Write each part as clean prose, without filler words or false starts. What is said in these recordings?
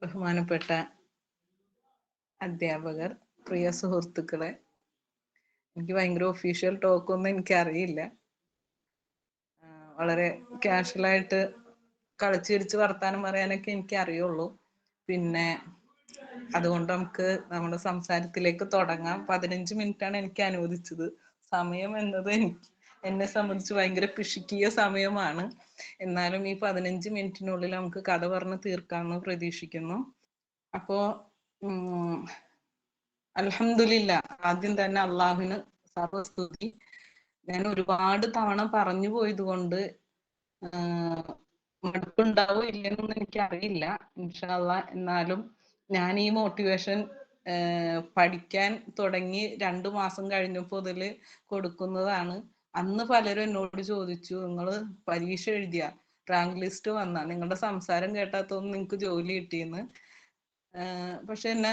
ബഹുമാനപ്പെട്ട അധ്യാപകർ, പ്രിയ സുഹൃത്തുക്കളെ, എനിക്ക് ഭയങ്കര ഒഫീഷ്യൽ ടോക്കൊന്നും എനിക്കറിയില്ല. വളരെ കാഷ്വലായിട്ട് കളിച്ചിരിച്ച് വർത്താനം പറയാനൊക്കെ എനിക്ക് അറിയുള്ളൂ. പിന്നെ അതുകൊണ്ട് നമുക്ക് നമ്മുടെ സംസാരത്തിലേക്ക് തുടങ്ങാം. 15 മിനിറ്റാണ് എനിക്ക് അനുവദിച്ചത്. സമയം എന്നത് എന്നെ സംബന്ധിച്ച് ഭയങ്കര പിശുക്കിയ സമയമാണ്. എന്നാലും ഈ 15 മിനിറ്റിനുള്ളിൽ നമുക്ക് കഥ പറഞ്ഞ് തീർക്കാമെന്ന് പ്രതീക്ഷിക്കുന്നു. അപ്പോ അൽഹംദുലില്ലാ, ആദ്യം തന്നെ അള്ളാഹുവിന് സർവസ്തുതി. ഞാൻ ഒരുപാട് തവണ പറഞ്ഞു പോയത് കൊണ്ട് മടുപ്പുണ്ടാവോ ഇല്ലെന്നൊന്നും എനിക്ക് അറിയില്ല. ഇൻഷാ അള്ളാ. എന്നാലും ഞാൻ ഈ മോട്ടിവേഷൻ പഠിക്കാൻ തുടങ്ങി 2 മാസം കഴിഞ്ഞപ്പോൾ മുതൽ കൊടുക്കുന്നതാണ്. അന്ന് പലരും എന്നോട് ചോദിച്ചു, നിങ്ങൾ പരീക്ഷ എഴുതിയ റാങ്ക് ലിസ്റ്റ് വന്ന, നിങ്ങളുടെ സംസാരം കേട്ടാത്തൊന്നും നിങ്ങൾക്ക് ജോലി കിട്ടിയെന്ന്. പക്ഷെ എന്നെ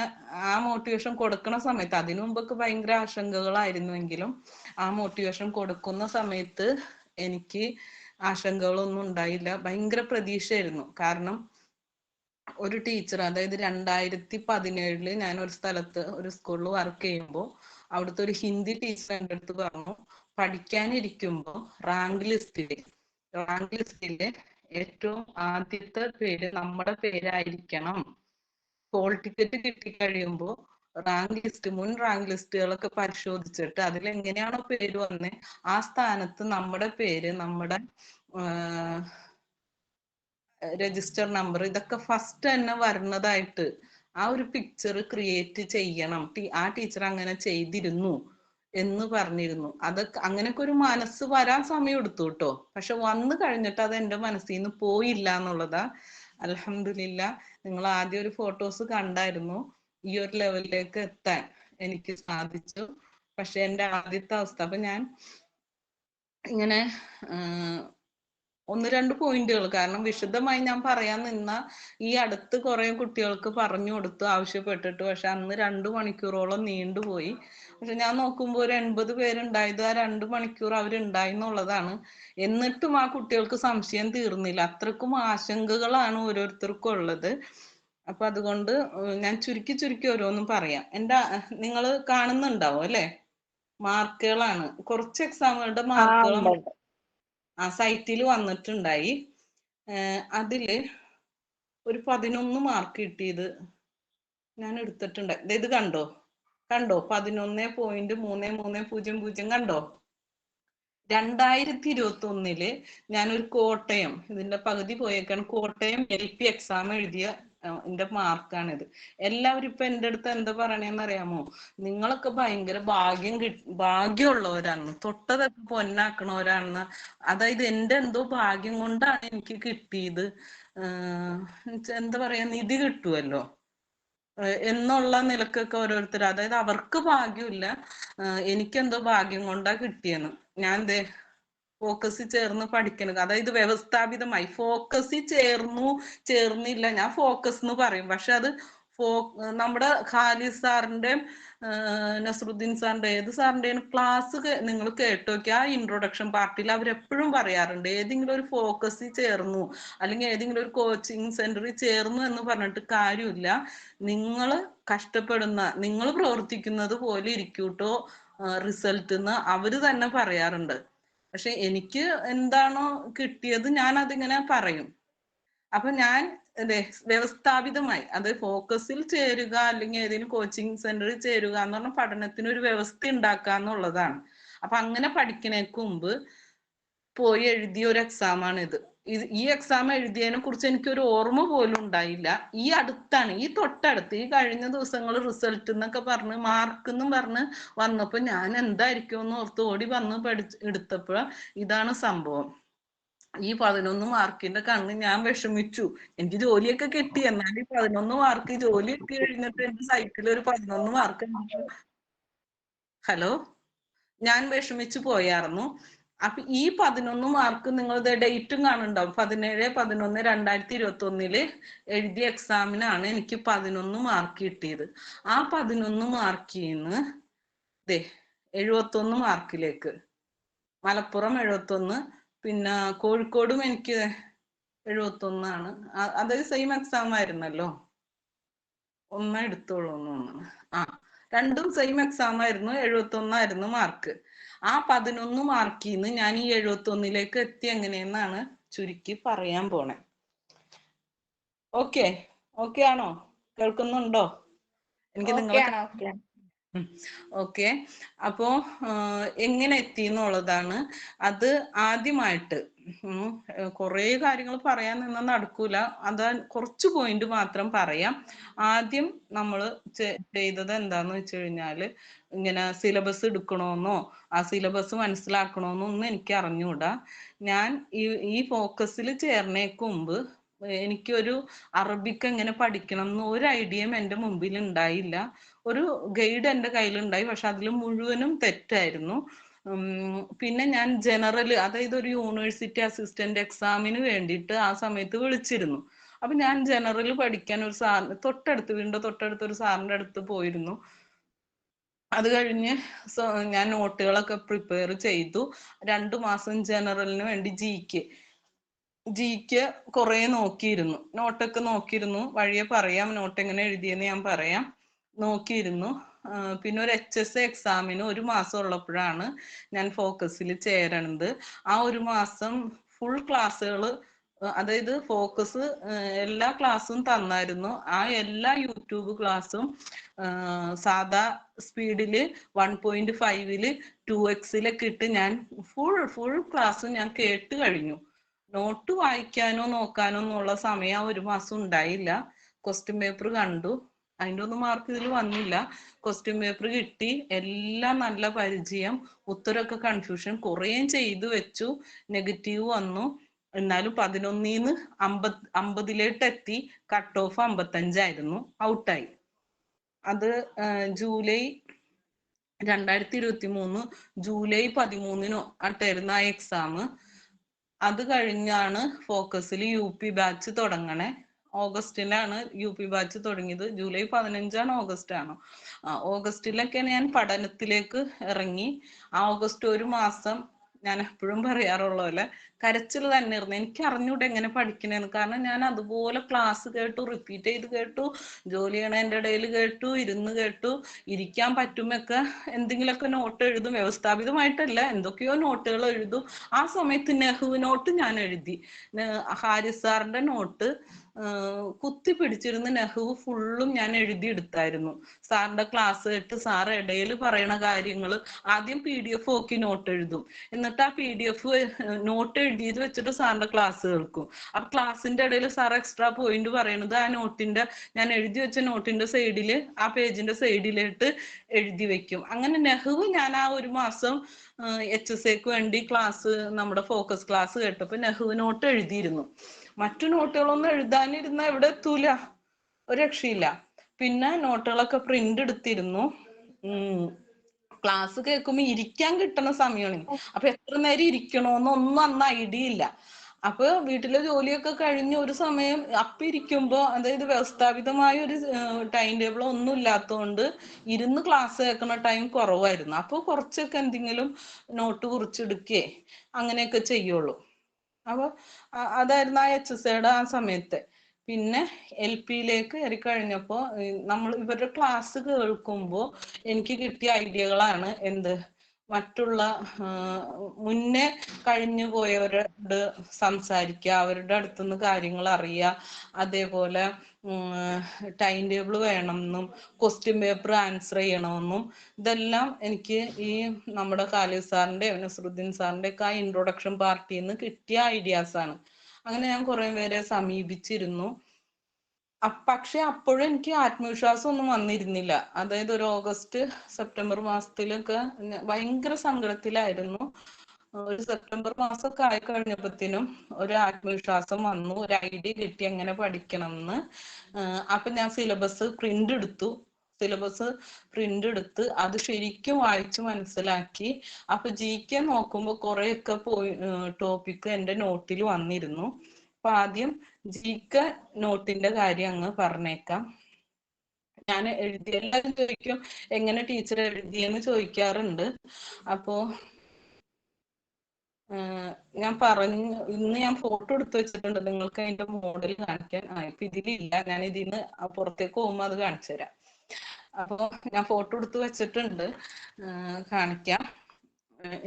ആ മോട്ടിവേഷൻ കൊടുക്കുന്ന സമയത്ത്, അതിനു മുമ്പൊക്കെ ഭയങ്കര ആശങ്കകളായിരുന്നുവെങ്കിലും ആ മോട്ടിവേഷൻ കൊടുക്കുന്ന സമയത്ത് എനിക്ക് ആശങ്കകളൊന്നും ഉണ്ടായില്ല. ഭയങ്കര പ്രതീക്ഷയായിരുന്നു. കാരണം ഒരു ടീച്ചർ, അതായത് 2017 ഞാൻ ഒരു സ്ഥലത്ത് ഒരു സ്കൂളിൽ വർക്ക് ചെയ്യുമ്പോൾ അവിടുത്തെ ഒരു ഹിന്ദി ടീച്ചർ എൻ്റെ അടുത്ത് പറഞ്ഞു, പഠിക്കാനിരിക്കുമ്പോൾ റാങ്ക് ലിസ്റ്റില് ഏറ്റവും ആദ്യത്തെ പേര് നമ്മുടെ പേരായിരിക്കണം. ഹോൾ ടിക്കറ്റ് കിട്ടിക്കഴിയുമ്പോൾ മുൻ റാങ്ക് ലിസ്റ്റുകളൊക്കെ പരിശോധിച്ചിട്ട് അതിലെങ്ങനെയാണോ പേര് വന്നത് ആ സ്ഥാനത്ത് നമ്മുടെ പേര്, നമ്മുടെ രജിസ്റ്റർ നമ്പർ, ഇതൊക്കെ ഫസ്റ്റ് തന്നെ വരുന്നതായിട്ട് ആ ഒരു പിക്ചർ ക്രിയേറ്റ് ചെയ്യണം. ആ ടീച്ചർ അങ്ങനെ ചെയ്തിരുന്നു എന്ന് പറഞ്ഞിരുന്നു. അതൊക്കെ അങ്ങനെയൊക്കെ ഒരു മനസ്സ് വരാൻ സമയം എടുത്തു കേട്ടോ. പക്ഷെ വന്നു കഴിഞ്ഞിട്ട് അത് എൻ്റെ മനസ്സിൽ നിന്ന് പോയില്ല എന്നുള്ളതാ. അൽഹംദുലില്ലാ, നിങ്ങൾ ആദ്യം ഒരു ഫോട്ടോസ് കണ്ടായിരുന്നു. ഈ ഒരു ലെവലിലേക്ക് എത്താൻ എനിക്ക് സാധിച്ചു. പക്ഷെ എൻ്റെ ആദ്യത്തെ അവസ്ഥ, അപ്പൊ ഞാൻ ഇങ്ങനെ 1-2 പോയിന്റുകൾ, കാരണം വിശദമായി ഞാൻ പറയാൻ നിന്ന ഈ അടുത്ത് കുറെ കുട്ടികൾക്ക് പറഞ്ഞു കൊടുത്തു ആവശ്യപ്പെട്ടിട്ട്. പക്ഷെ അന്ന് 2 മണിക്കൂറോളം നീണ്ടുപോയി. പക്ഷെ ഞാൻ നോക്കുമ്പോൾ ഒരു 80 പേരുണ്ടായത് ആ 2 മണിക്കൂർ അവരുണ്ടായി എന്നുള്ളതാണ്. എന്നിട്ടും ആ കുട്ടികൾക്ക് സംശയം തീർന്നില്ല. അത്രക്കും ആശങ്കകളാണ് ഓരോരുത്തർക്കും ഉള്ളത്. അപ്പൊ അതുകൊണ്ട് ഞാൻ ചുരുക്കി ഓരോന്നും പറയാം. നിങ്ങൾ കാണുന്നുണ്ടാവും അല്ലെ? മാർക്കുകളാണ്, കുറച്ച് എക്സാമുകളുടെ മാർക്കുകൾ ആ സൈറ്റിൽ വന്നിട്ടുണ്ടായി. അതില് ഒരു 11 മാർക്ക് കിട്ടിയത് ഞാൻ എടുത്തിട്ടുണ്ട്. ഇത് കണ്ടോ 11.3330 കണ്ടോ? 2021 ഞാനൊരു കോട്ടയം, ഇതിന്റെ പകുതി പോയേക്കാണ്, കോട്ടയം LP എക്സാം എഴുതിയ എന്റെ മാർക്കാണിത്. എല്ലാവരും ഇപ്പൊ എൻ്റെ അടുത്ത് എന്താ പറയണേന്ന് അറിയാമോ? നിങ്ങളൊക്കെ ഭയങ്കര ഭാഗ്യമുള്ളവരാണ്, തൊട്ടതൊക്കെ പൊന്നാക്കണവരാണെന്ന്. അതായത് എൻ്റെ എന്തോ ഭാഗ്യം കൊണ്ടാണ് എനിക്ക് കിട്ടിയത്, എന്താ പറയാ, നിധി കിട്ടുമല്ലോ എന്നുള്ള നിലക്കൊക്കെ ഓരോരുത്തർ, അതായത് അവർക്ക് ഭാഗ്യമില്ല, എനിക്കെന്തോ ഭാഗ്യം കൊണ്ടാ കിട്ടിയെന്ന്. ഞാൻ ഫോക്കസിൽ ചേർന്ന് പഠിക്കണം, അതായത് വ്യവസ്ഥാപിതമായി ഫോക്കസിൽ ചേർന്നില്ല. ഞാൻ ഫോക്കസ് എന്ന് പറയും, പക്ഷെ അത് നമ്മുടെ ഖാലിദ് സാറിന്റെ നസറുദ്ദീൻ സാറിന്റെ ഏത് സാറിന്റെയും ക്ലാസ് നിങ്ങൾ കേട്ടോക്കി. ആ ഇൻട്രൊഡക്ഷൻ പാർട്ടിൽ അവരെപ്പോഴും പറയാറുണ്ട്, ഏതെങ്കിലും ഒരു ഫോക്കസിൽ ചേർന്നു അല്ലെങ്കിൽ ഏതെങ്കിലും ഒരു കോച്ചിങ് സെന്ററിൽ ചേർന്നു എന്ന് പറഞ്ഞിട്ട് കാര്യമില്ല. നിങ്ങൾ കഷ്ടപ്പെടുന്ന, നിങ്ങൾ പ്രവർത്തിക്കുന്നത് പോലെ ഇരിക്കൂട്ടോ റിസൾട്ട് എന്ന് അവര് തന്നെ പറയാറുണ്ട്. പക്ഷെ എനിക്ക് എന്താണോ കിട്ടിയത് ഞാൻ അതിങ്ങനെ പറയും. അപ്പൊ ഞാൻ വ്യവസ്ഥാപിതമായി, അത് ഫോക്കസിൽ ചേരുക അല്ലെങ്കിൽ ഏതെങ്കിലും കോച്ചിങ് സെന്ററിൽ ചേരുക എന്ന് പറഞ്ഞാൽ പഠനത്തിന് ഒരു വ്യവസ്ഥ ഉണ്ടാക്കുക എന്നുള്ളതാണ്. അപ്പൊ അങ്ങനെ പഠിക്കുന്നതിന് മുമ്പ് പോയി എഴുതിയ ഒരു എക്സാമാണ് ഇത്. ഈ എക്സാം എഴുതിയതിനെ കുറിച്ച് എനിക്കൊരു ഓർമ്മ പോലും ഉണ്ടായില്ല. ഈ അടുത്താണ്, ഈ തൊട്ടടുത്ത്, ഈ കഴിഞ്ഞ ദിവസങ്ങൾ റിസൾട്ട് എന്നൊക്കെ പറഞ്ഞ് മാർക്ക് എന്നും പറഞ്ഞ് വന്നപ്പോ ഞാൻ എന്തായിരിക്കും എന്ന് ഓർത്ത് ഓടി വന്ന് എടുത്തപ്പോ ഇതാണ് സംഭവം. ഈ 11 മാർക്കിന്റെ കണ്ണ് ഞാൻ വിഷമിച്ചു. എനിക്ക് ജോലിയൊക്കെ കിട്ടി, എന്നാൽ ഈ 11 മാർക്ക്, ജോലി കിട്ടി കഴിഞ്ഞിട്ട് എന്റെ സൈറ്റിൽ ഒരു 11 മാർക്ക് ഞാൻ വിഷമിച്ചു പോയായിരുന്നു. അപ്പൊ ഈ 11 മാർക്ക് നിങ്ങളുടെ ഡേറ്റും കാണുന്നുണ്ടാവും, 17/11/2021 എഴുതിയ എക്സാമിനാണ് എനിക്ക് 11 മാർക്ക് കിട്ടിയത്. ആ 11 മാർക്കിൽ നിന്ന് 71 മാർക്കിലേക്ക്, മലപ്പുറം 71, പിന്നെ കോഴിക്കോടും എനിക്ക് 71 ആണ്. അതൊരു സെയിം എക്സാം ആയിരുന്നല്ലോ. ഒന്നേ എടുത്തോളൂ എന്നാണ്. ആ, രണ്ടും സെയിം എക്സാം ആയിരുന്നു. 71 മാർക്ക്. ആ 11 മാർക്കിൽ നിന്ന് ഞാൻ ഈ 71 എത്തി എങ്ങനെയെന്നാണ് ചുരുക്കി പറയാൻ പോണേ. ഓക്കെ ഓക്കെ ആണോ? കേൾക്കുന്നുണ്ടോ? എനിക്ക് നിങ്ങളെ ഓക്കെ. അപ്പോ എങ്ങനെ എത്തി എന്നുള്ളതാണ്. അത് ആദ്യമായിട്ട് കുറേ കാര്യങ്ങൾ പറയാൻ നിന്നാൽ നടക്കൂല. അത് കുറച്ച് പോയിന്റ് മാത്രം പറയാം. ആദ്യം നമ്മൾ ചെയ്തത് എന്താന്ന് വെച്ച് കഴിഞ്ഞാല്, ഇങ്ങനെ സിലബസ് എടുക്കണമെന്നോ ആ സിലബസ് മനസ്സിലാക്കണമെന്നോ ഒന്നും എനിക്ക് അറിഞ്ഞൂടാ. ഞാൻ ഈ ഫോക്കസിൽ ചേർന്നേക്ക് മുമ്പ് എനിക്കൊരു അറബിക്ക് എങ്ങനെ പഠിക്കണം എന്ന് ഒരു ഐഡിയയും എൻ്റെ മുമ്പിൽ ഉണ്ടായില്ല. ഒരു ഗൈഡ് എൻ്റെ കയ്യിലുണ്ടായി, പക്ഷെ അതിൽ മുഴുവനും തെറ്റായിരുന്നു. പിന്നെ ഞാൻ ജനറൽ, അതായത് ഒരു യൂണിവേഴ്സിറ്റി അസിസ്റ്റന്റ് എക്സാമിന് വേണ്ടിയിട്ട് ആ സമയത്ത് വിളിച്ചിരുന്നു. അപ്പൊ ഞാൻ ജനറൽ പഠിക്കാൻ ഒരു സാറിന് വീടിന്റെ തൊട്ടടുത്ത് ഒരു സാറിന്റെ അടുത്ത് പോയിരുന്നു. അത് കഴിഞ്ഞ് ഞാൻ നോട്ടുകളൊക്കെ പ്രിപ്പയർ ചെയ്തു. 2 മാസം ജനറലിന് വേണ്ടി ജിക്ക് കുറെ നോക്കിയിരുന്നു. നോട്ടൊക്കെ നോക്കിയിരുന്നു. വഴിയെ പറയാം നോട്ട് എങ്ങനെ എഴുതിയെന്ന് ഞാൻ പറയാം. നോക്കിയിരുന്നു. പിന്നെ ഒരു HS എക്സാമിന് 1 മാസം ഉള്ളപ്പോഴാണ് ഞാൻ ഫോക്കസിൽ ചേരണത്. ആ 1 മാസം ഫുൾ ക്ലാസ്സുകൾ, അതായത് ഫോക്കസ് എല്ലാ ക്ലാസ്സും തന്നായിരുന്നു. ആ എല്ലാ യൂട്യൂബ് ക്ലാസ്സും സാധാ സ്പീഡില് 1.5-ല് 2x ഇട്ട് ഞാൻ ഫുൾ ക്ലാസ് ഞാൻ കേട്ട് കഴിഞ്ഞു. നോട്ട് വായിക്കാനോ നോക്കാനോ എന്നുള്ള സമയം ആ 1 മാസം ഉണ്ടായില്ല. ക്വസ്റ്റ്യൻ പേപ്പർ കണ്ടു. അതിൻ്റെ ഒന്നും മാർക്ക് ഇതിൽ വന്നില്ല. ക്വസ്റ്റ്യൻ പേപ്പർ കിട്ടി. എല്ലാം നല്ല പരിചയം. ഉത്തരമൊക്കെ കൺഫ്യൂഷൻ കുറേയും ചെയ്തു വെച്ചു. നെഗറ്റീവ് വന്നു. എന്നാലും 11-ന്ന് 50 എത്തി. കട്ട് ഓഫ് 55 ഔട്ടായി. അത് ജൂലൈ 2023 ജൂലൈ 13 ആട്ടായിരുന്നു ആ എക്സാം. അത് കഴിഞ്ഞാണ് ഫോക്കസിൽ UP ബാച്ച് തുടങ്ങണേ. ഓഗസ്റ്റിലാണ് UP ബാച്ച് തുടങ്ങിയത്. ജൂലൈ 15 ഓഗസ്റ്റ് ആണോ? ഓഗസ്റ്റിലൊക്കെ ഞാൻ പഠനത്തിലേക്ക് ഇറങ്ങി. ഓഗസ്റ്റ് 1 മാസം ഞാൻ എപ്പോഴും പറയാറുള്ള പോലെ കരച്ചിൽ തന്നെയായിരുന്നു. എനിക്ക് അറിഞ്ഞൂടെ എങ്ങനെ പഠിക്കണേന്ന്. കാരണം ഞാൻ അതുപോലെ ക്ലാസ് കേട്ടു, റിപ്പീറ്റ് ചെയ്ത് കേട്ടു, ജോലി ചെയ്യണതിൻ്റെ ഇടയിൽ കേട്ടു, ഇരുന്ന് കേട്ടു. ഇരിക്കാൻ പറ്റുമൊക്കെ എന്തെങ്കിലുമൊക്കെ നോട്ട് എഴുതും. വ്യവസ്ഥാപിതമായിട്ടല്ല, എന്തൊക്കെയോ നോട്ടുകൾ എഴുതും. ആ സമയത്ത് നെഹ്റു നോട്ട് ഞാൻ എഴുതി. ഹാരിസ് സാറിന്റെ നോട്ട് കുത്തി പിടിച്ചിരുന്ന് നെഹ്റു ഫുള്ളും ഞാൻ എഴുതിയെടുത്തായിരുന്നു. സാറിന്റെ ക്ലാസ് കേട്ട് സാർ ഇടയിൽ പറയണ കാര്യങ്ങൾ ആദ്യം PDF നോക്കി നോട്ട് എഴുതും. എന്നിട്ട് ആ PDF നോട്ട് എഴുതിയത് വെച്ചിട്ട് സാറിന്റെ ക്ലാസ് കേൾക്കും. അപ്പൊ ക്ലാസ്സിന്റെ ഇടയിൽ സാർ എക്സ്ട്രാ പോയിന്റ് പറയണത് ആ നോട്ടിന്റെ, ഞാൻ എഴുതി വെച്ച നോട്ടിന്റെ സൈഡില്, ആ പേജിന്റെ സൈഡിലിട്ട് എഴുതി വെക്കും. അങ്ങനെ നെഹ്റു ഞാൻ ആ 1 മാസം HSAക്ക് വേണ്ടി നമ്മുടെ ഫോക്കസ് ക്ലാസ് കേട്ടപ്പോ നെഹ്റു നോട്ട് എഴുതിയിരുന്നു. മറ്റു നോട്ടുകളൊന്നും എഴുതാനിരുന്ന എവിടെ എത്തൂല, ഒരു രക്ഷയില്ല. പിന്നെ നോട്ടുകളൊക്കെ പ്രിന്റ് എടുത്തിരുന്നു. ക്ലാസ് കേൾക്കുമ്പോ ഇരിക്കാൻ കിട്ടുന്ന സമയമാണ്. അപ്പൊ എത്ര നേരം ഇരിക്കണോന്നൊന്നും അന്ന് ഐഡിയ ഇല്ല. അപ്പൊ വീട്ടിലെ ജോലിയൊക്കെ കഴിഞ്ഞ് ഒരു സമയം ഇരിക്കുമ്പോ, അതായത് വ്യവസ്ഥാപിതമായ ഒരു ടൈം ടേബിൾ ഒന്നും ഇല്ലാത്തതുകൊണ്ട് ഇരുന്ന് ക്ലാസ് കേൾക്കുന്ന ടൈം കുറവായിരുന്നു. അപ്പോൾ കുറച്ചൊക്കെ എന്തെങ്കിലും നോട്ട് കുറിച്ചെടുക്കേ അങ്ങനെയൊക്കെ ചെയ്യുള്ളൂ. അപ്പൊ അതായിരുന്നു ആ HSAയുടെ ആ സമയത്ത്. പിന്നെ LPയിലേക്ക് കയറി കഴിഞ്ഞപ്പോ നമ്മൾ ഇവരുടെ ക്ലാസ് കേൾക്കുമ്പോൾ എനിക്ക് കിട്ടിയ ഐഡിയകളാണ് എന്ത്, മറ്റുള്ള മുന്നേ കഴിഞ്ഞു പോയവരോട് സംസാരിക്കുക, അവരുടെ അടുത്തുനിന്ന് കാര്യങ്ങൾ അറിയുക. അതേപോലെ ടൈം ടേബിൾ വേണമെന്നും ക്വസ്റ്റ്യൻ പേപ്പർ ആൻസർ ചെയ്യണമെന്നും ഇതെല്ലാം എനിക്ക് ഈ നമ്മുടെ ഖാലിദ് സാറിന്റെ നസറുദ്ദീൻ സാറിന്റെ ഒക്കെ ആ ഇൻട്രൊഡക്ഷൻ പാർട്ടിയിൽ നിന്ന് കിട്ടിയ ഐഡിയാസ് ആണ്. അങ്ങനെ ഞാൻ കുറെ പേരെ സമീപിച്ചിരുന്നു. പക്ഷെ അപ്പോഴും എനിക്ക് ആത്മവിശ്വാസം ഒന്നും വന്നിരുന്നില്ല. അതായത് ഒരു ഓഗസ്റ്റ് സെപ്റ്റംബർ മാസത്തിലൊക്കെ ഭയങ്കര സങ്കടത്തിലായിരുന്നു. ഒരു സെപ്റ്റംബർ മാസമൊക്കെ ആയി കഴിഞ്ഞപ്പോഴത്തേനും ഒരു ആത്മവിശ്വാസം വന്നു, ഒരു ഐഡിയ കിട്ടി എങ്ങനെ പഠിക്കണം എന്ന്. അപ്പൊ ഞാൻ സിലബസ് പ്രിന്റ് എടുത്ത് അത് ശരിക്കും വായിച്ച് മനസ്സിലാക്കി. അപ്പൊ GK നോക്കുമ്പോൾ കുറെയൊക്കെ ടോപ്പിക്ക് എൻ്റെ നോട്ടിൽ വന്നിരുന്നു. അപ്പൊ ആദ്യം GK നോട്ടിന്റെ കാര്യം അങ്ങ് പറഞ്ഞേക്കാം. ഞാൻ എഴുതി, എല്ലാവരും ചോദിക്കും എങ്ങനെ ടീച്ചർ എഴുതിയെന്ന് ചോദിക്കാറുണ്ട്. അപ്പോ ഞാൻ പറഞ്ഞു, ഇന്ന് ഞാൻ ഫോട്ടോ എടുത്ത് വെച്ചിട്ടുണ്ട് നിങ്ങൾക്ക് അതിന്റെ മോഡൽ കാണിക്കാൻ. ഇപ്പൊ ഇതിലില്ല, ഞാൻ ഇതിന്ന് പുറത്തേക്ക് പോകുമ്പോ അത് കാണിച്ചു തരാം. അപ്പൊ ഞാൻ ഫോട്ടോ എടുത്ത് വെച്ചിട്ടുണ്ട്, കാണിക്കാം.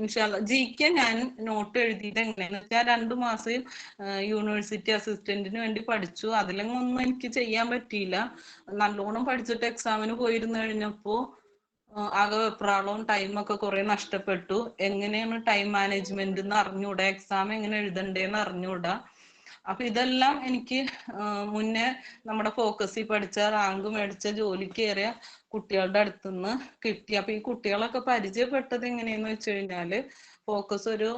ഇൻഷാല്ല ജിക്ക് ഞാൻ നോട്ട് എഴുതിയത് എങ്ങനെയാന്ന് വെച്ചാൽ 2 മാസം യൂണിവേഴ്സിറ്റി അസിസ്റ്റന്റിന് വേണ്ടി പഠിച്ചു. അതിലൊന്നും എനിക്ക് ചെയ്യാൻ പറ്റിയില്ല. നല്ലോണം പഠിച്ചിട്ട് എക്സാമിന് പോയിരുന്നു കഴിഞ്ഞപ്പോ ആകെ വെപ്രാളവും ടൈമൊക്കെ കുറെ നഷ്ടപ്പെട്ടു. എങ്ങനെയാണ് ടൈം മാനേജ്മെന്റ് എന്ന് അറിഞ്ഞൂടാ, എക്സാം എങ്ങനെ എഴുതണ്ടേന്ന് അറിഞ്ഞൂടാ. അപ്പൊ ഇതെല്ലാം എനിക്ക് മുന്നേ നമ്മുടെ ഫോക്കസിൽ പഠിച്ച റാങ്ക് മേടിച്ച ജോലിക്ക് കയറിയ കുട്ടികളുടെ അടുത്തുനിന്ന് കിട്ടി. അപ്പൊ ഈ കുട്ടികളൊക്കെ പരിചയപ്പെട്ടത് എങ്ങനെയെന്ന് വെച്ച് കഴിഞ്ഞാല് ഫോക്കസ് ഒരു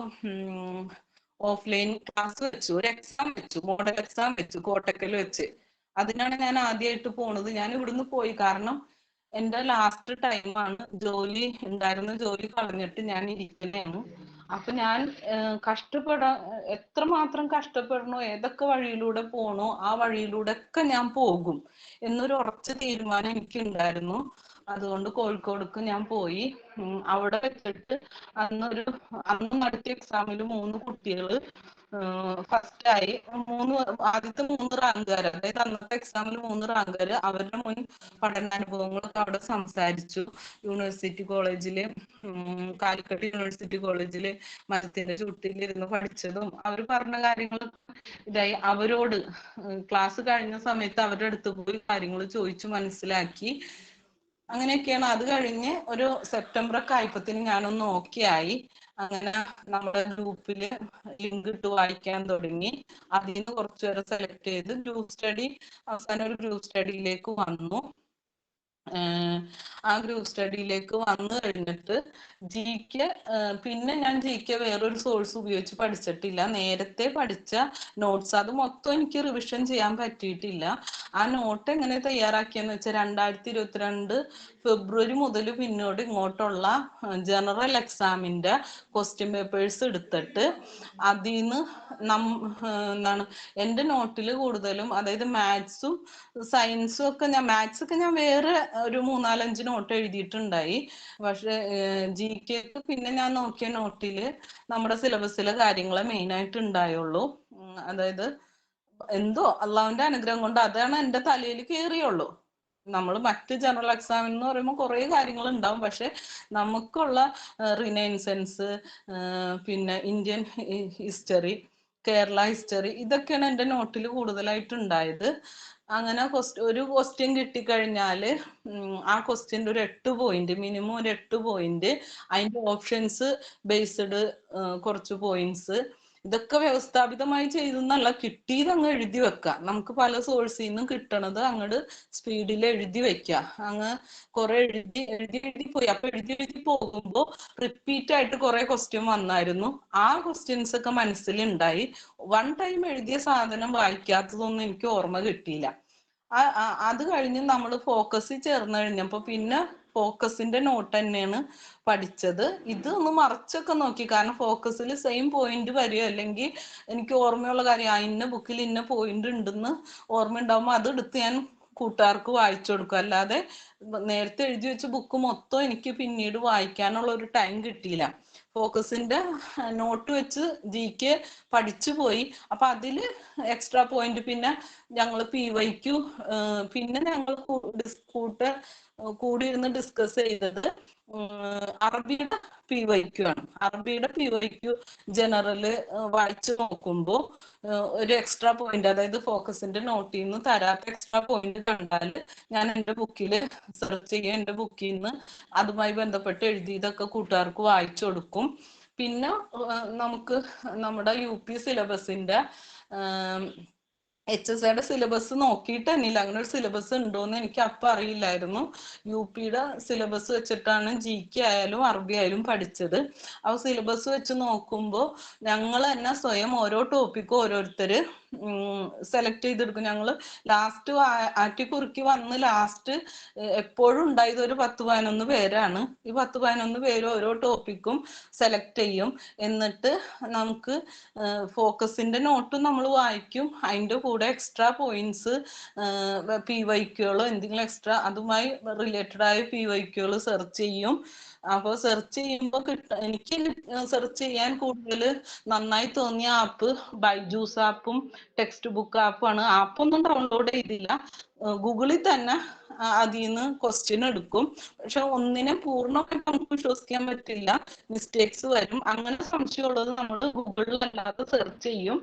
ഓഫ്ലൈൻ ക്ലാസ് വെച്ചു, ഒരു എക്സാം വെച്ചു, മോഡൽ എക്സാം വെച്ചു കോട്ടക്കൽ വെച്ച്. അതിനാണ് ഞാൻ ആദ്യമായിട്ട് പോണത്. ഞാൻ ഇവിടുന്ന് പോയി, കാരണം എന്റെ ലാസ്റ്റ് ടൈമാണ്. ജോലി ഉണ്ടായിരുന്ന ജോലി കളഞ്ഞിട്ട് ഞാൻ ഇരിക്കുന്നതാണ്. അപ്പൊ ഞാൻ എത്രമാത്രം കഷ്ടപ്പെടണോ, ഏതൊക്കെ വഴിയിലൂടെ പോണോ ആ വഴിയിലൂടെ ഒക്കെ ഞാൻ പോകും എന്നൊരു ഉറച്ച തീരുമാനം എനിക്ക് ഉണ്ടായിരുന്നു. അതുകൊണ്ട് കോഴിക്കോടേക്ക് ഞാൻ പോയി. അവിടെ വെച്ചിട്ട് അന്ന് നടത്തിയ എക്സാമിൽ 3 കുട്ടികൾ ഫസ്റ്റായി. ആദ്യത്തെ 3 റാങ്കുകാര്, അതായത് അന്നത്തെ എക്സാമിൽ 3 റാങ്കുകാര് അവരുടെ മുൻ പഠനാനുഭവങ്ങളൊക്കെ അവിടെ സംസാരിച്ചു. യൂണിവേഴ്സിറ്റി കോളേജില്, കാലിക്കട്ട് യൂണിവേഴ്സിറ്റി കോളേജില് മരത്തിന്റെ ചുട്ടിലിരുന്ന് പഠിച്ചതും അവർ പറഞ്ഞ കാര്യങ്ങളൊക്കെ ഇതായി. അവരോട് ക്ലാസ് കഴിഞ്ഞ സമയത്ത് അവരുടെ അടുത്ത് പോയി കാര്യങ്ങൾ ചോദിച്ചു മനസ്സിലാക്കി. അങ്ങനെയൊക്കെയാണ്. അത് കഴിഞ്ഞ് ഒരു സെപ്റ്റംബർ ഒക്കെ ആയപ്പത്തിന് ഞാനൊന്ന് ഓക്കെ ആയി. അങ്ങനെ നമ്മുടെ ഗ്രൂപ്പില് ലിങ്ക് ഇട്ട് വായിക്കാൻ തുടങ്ങി. അതിൽ നിന്ന് കുറച്ചുപേരെ സെലക്ട് ചെയ്ത് ഗ്രൂപ്പ് സ്റ്റഡി, അവസാനം ഒരു ഗ്രൂപ്പ് സ്റ്റഡിയിലേക്ക് വന്നു. ആ ഗ്രൂപ്പ് സ്റ്റഡിയിലേക്ക് വന്നു കഴിഞ്ഞിട്ട് ജിക്ക് പിന്നെ ഞാൻ ജിക്ക് വേറൊരു സോഴ്സ് ഉപയോഗിച്ച് പഠിച്ചിട്ടില്ല. നേരത്തെ പഠിച്ച നോട്ട്സ് അത് മൊത്തം എനിക്ക് റിവിഷൻ ചെയ്യാൻ പറ്റിയിട്ടില്ല. ആ നോട്ട് എങ്ങനെ തയ്യാറാക്കിയെന്ന് വെച്ചാൽ 2022 ഫെബ്രുവരി മുതൽ പിന്നോട് ഇങ്ങോട്ടുള്ള ജനറൽ എക്സാമിന്റെ ക്വസ്റ്റ്യൻ പേപ്പേഴ്സ് എടുത്തിട്ട് അതിൽ നിന്ന് എന്താണ് എൻ്റെ നോട്ടിൽ കൂടുതലും, അതായത് മാത്സും സയൻസും ഒക്കെ മാത്സ് ഒക്കെ ഞാൻ വേറെ ഒരു 3-4-5 നോട്ട് എഴുതിയിട്ടുണ്ടായി. പക്ഷെ ജിക്ക് പിന്നെ ഞാൻ നോക്കിയ നോട്ടില് നമ്മുടെ സിലബസിലെ കാര്യങ്ങളെ മെയിൻ ആയിട്ട് ഉണ്ടായുള്ളൂ. അതായത് എന്തോ അള്ളാഹുവിന്റെ അനുഗ്രഹം കൊണ്ട് അതാണ് എൻ്റെ തലയിൽ കയറിയുള്ളൂ. നമ്മൾ മറ്റ് ജനറൽ എക്സാം എന്ന് പറയുമ്പോൾ കുറെ കാര്യങ്ങൾ ഉണ്ടാവും, പക്ഷെ നമുക്കുള്ള റിനൈൻസൻസ്, പിന്നെ ഇന്ത്യൻ ഹിസ്റ്ററി, കേരള ഹിസ്റ്ററി, ഇതൊക്കെയാണ് എൻ്റെ നോട്ടിൽ കൂടുതലായിട്ട് ഉണ്ടായത്. അങ്ങനെ ഒരു ക്വസ്റ്റ്യൻ കിട്ടിക്കഴിഞ്ഞാല് ആ ക്വസ്റ്റ്യൻ്റെ ഒരു 8 പോയിന്റ്, മിനിമം ഒരു 8 പോയിന്റ്, അതിന്റെ ഓപ്ഷൻസ് ബേസ്ഡ് കുറച്ച് പോയിന്റ്സ്, ഇതൊക്കെ വ്യവസ്ഥാപിതമായി ചെയ്തെന്നല്ല, കിട്ടിയത് അങ്ങ് എഴുതി വെക്കുക. നമുക്ക് പല സോഴ്സിൽ നിന്നും കിട്ടണത് അങ്ങോട്ട് സ്പീഡിൽ എഴുതി വെക്കുക. അങ്ങ് കുറെ എഴുതി പോയി. അപ്പൊ എഴുതി പോകുമ്പോൾ റിപ്പീറ്റ് ആയിട്ട് കുറെ ക്വസ്റ്റ്യൻ വന്നായിരുന്നു. ആ ക്വസ്റ്റ്യൻസ് ഒക്കെ മനസ്സിലുണ്ടായി. 1 ടൈം എഴുതിയ സാധനം വായിക്കാത്തതൊന്നും എനിക്ക് ഓർമ്മ കിട്ടിയില്ല. അത് കഴിഞ്ഞ് നമ്മൾ ഫോക്കസിൽ ചേർന്ന് കഴിഞ്ഞപ്പോ പിന്നെ ഫോക്കസിന്റെ നോട്ട് തന്നെയാണ് പഠിച്ചത്. ഇത് ഒന്ന് മറിച്ചൊക്കെ നോക്കി, കാരണം ഫോക്കസിൽ സെയിം പോയിന്റ് വരിക, അല്ലെങ്കിൽ എനിക്ക് ഓർമ്മയുള്ള കാര്യം ഇന്ന ബുക്കിൽ ഇന്ന പോയിന്റ് ഉണ്ടെന്ന് ഓർമ്മ ഉണ്ടാവുമ്പോൾ അത് എടുത്ത് ഞാൻ കൂട്ടുകാർക്ക് വായിച്ചു കൊടുക്കും. അല്ലാതെ നേരത്തെ എഴുതി വെച്ച ബുക്ക് മൊത്തം എനിക്ക് പിന്നീട് വായിക്കാനുള്ള ഒരു ടൈം കിട്ടിയില്ല. ഫോക്കസിന്റെ നോട്ട് വെച്ച് ജിക്ക് പഠിച്ചു പോയി. അപ്പൊ അതില് എക്സ്ട്രാ പോയിന്റ് പിന്നെ ഞങ്ങൾ PYQ, പിന്നെ ഞങ്ങൾ കൂടിയിരുന്ന് ഡിസ്കസ് ചെയ്തത് അറബിയുടെ PYQ ആണ്. അറബിയുടെ PYQ ജനറല് വായിച്ചു നോക്കുമ്പോൾ ഒരു എക്സ്ട്രാ പോയിന്റ്, അതായത് ഫോക്കസിന്റെ നോട്ടിൽ നിന്ന് തരാത്ത എക്സ്ട്രാ പോയിന്റ് കണ്ടാൽ ഞാൻ എൻ്റെ ബുക്കിൽ സെർച്ച് ചെയ്യും. എൻ്റെ ബുക്കിൽ നിന്ന് അതുമായി ബന്ധപ്പെട്ട് എഴുതിയതൊക്കെ കൂട്ടുകാർക്ക് വായിച്ചു കൊടുക്കും. പിന്നെ നമുക്ക് നമ്മുടെ UP സിലബസിന്റെ HSIയുടെ സിലബസ് നോക്കിയിട്ട് തന്നെയില്ല, അങ്ങനെ ഒരു സിലബസ് ഉണ്ടോയെന്ന് എനിക്ക് അപ്പം അറിയില്ലായിരുന്നു. UPയുടെ സിലബസ് വെച്ചിട്ടാണ് GK ആയാലും അറബി ആയാലും പഠിച്ചത്. ആ സിലബസ് വെച്ച് നോക്കുമ്പോൾ ഞങ്ങൾ തന്നെ സ്വയം ഓരോ ടോപ്പിക്കും ഓരോരുത്തര് സെലക്ട് ചെയ്തെടുക്കും. ഞങ്ങൾ ലാസ്റ്റ് ആറ്റിക്കുറുക്കി വന്ന് ലാസ്റ്റ് എപ്പോഴും ഉണ്ടായത് ഒരു 10-11 പേരാണ്. ഈ 10-11 പേര് ഓരോ ടോപ്പിക്കും സെലക്ട് ചെയ്യും. എന്നിട്ട് നമുക്ക് ഫോക്കസിന്റെ നോട്ടും നമ്മൾ വായിക്കും, അതിൻ്റെ കൂടെ എക്സ്ട്രാ പോയിന്റ്സ് PYQകളോ എന്തെങ്കിലും എക്സ്ട്രാ അതുമായി റിലേറ്റഡ് ആയ PYQകൾ സെർച്ച് ചെയ്യും. അപ്പൊ സെർച്ച് ചെയ്യുമ്പോ എനിക്ക് സെർച്ച് ചെയ്യാൻ കൂടുതൽ നന്നായി തോന്നിയ ആപ്പ് ബൈജൂസ് ആപ്പും ടെക്സ്റ്റ് ബുക്ക് ആപ്പാണ്. ആപ്പൊന്നും ഡൗൺലോഡ് ചെയ്തില്ല, ഗൂഗിളിൽ തന്നെ അതിൽ നിന്ന് ക്വസ്റ്റ്യൻ എടുക്കും. പക്ഷെ ഒന്നിനെ പൂർണ്ണമായിട്ട് നമുക്ക് വിശ്വസിക്കാൻ പറ്റില്ല, മിസ്റ്റേക്സ് വരും. അങ്ങനെ സംശയമുള്ളത് നമ്മൾ ഗൂഗിളിൽ അല്ലാതെ സെർച്ച് ചെയ്യും.